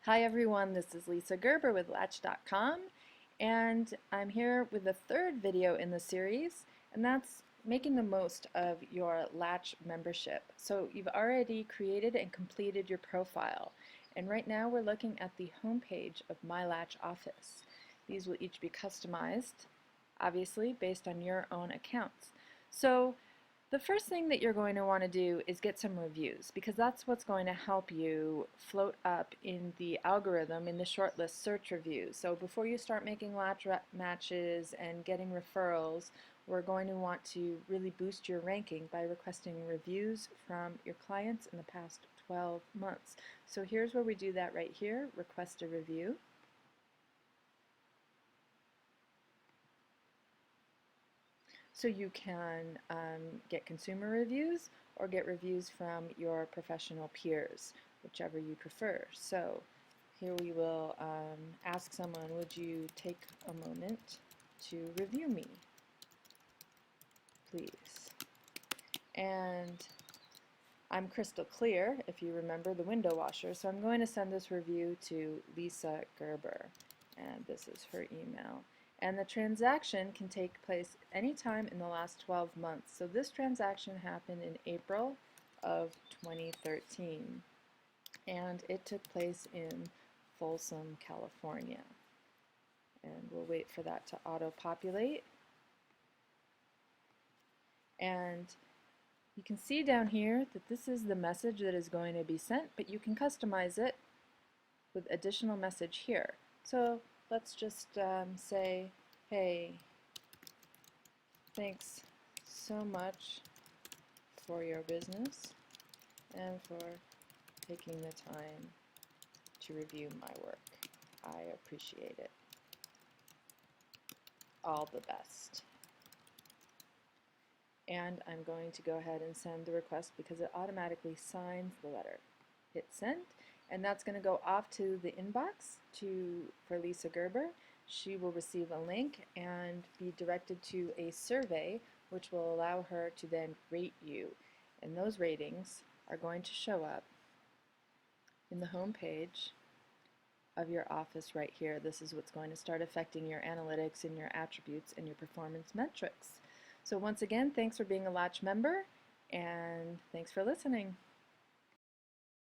Hi everyone, this is Lisa Gerber with LATCH.com, and I'm here with the third video in the series, and that's making the most of your LATCH membership. So you've already created and completed your profile, and right now we're looking at the home page of My LATCH Office. These will each be customized, obviously, based on your own accounts. So the first thing that you're going to want to do is get some reviews, because that's what's going to help you float up in the algorithm in the shortlist search reviews. So before you start making latch matches and getting referrals, we're going to want to really boost your ranking by requesting reviews from your clients in the past 12 months. So here's where we do that right here, request a review. So you can get consumer reviews or get reviews from your professional peers, whichever you prefer. So here we will ask someone, would you take a moment to review me, please? And I'm crystal clear, if you remember, the window washer, so I'm going to send this review to Lisa Gerber, and this is her email. And the transaction can take place anytime in the last 12 months. So this transaction happened in April of 2013, and it took place in Folsom, California. And we'll wait for that to auto-populate. And you can see down here that this is the message that is going to be sent, but you can customize it with additional message here. So let's just say, hey, thanks so much for your business and for taking the time to review my work. I appreciate it. All the best. And I'm going to go ahead and send the request because it automatically signs the letter. Hit send, and that's going to go off to the inbox for Lisa Gerber. She will receive a link and be directed to a survey which will allow her to then rate you. And those ratings are going to show up in the home page of your office right here. This is what's going to start affecting your analytics and your attributes and your performance metrics. So once again, thanks for being a LATCH member, and thanks for listening.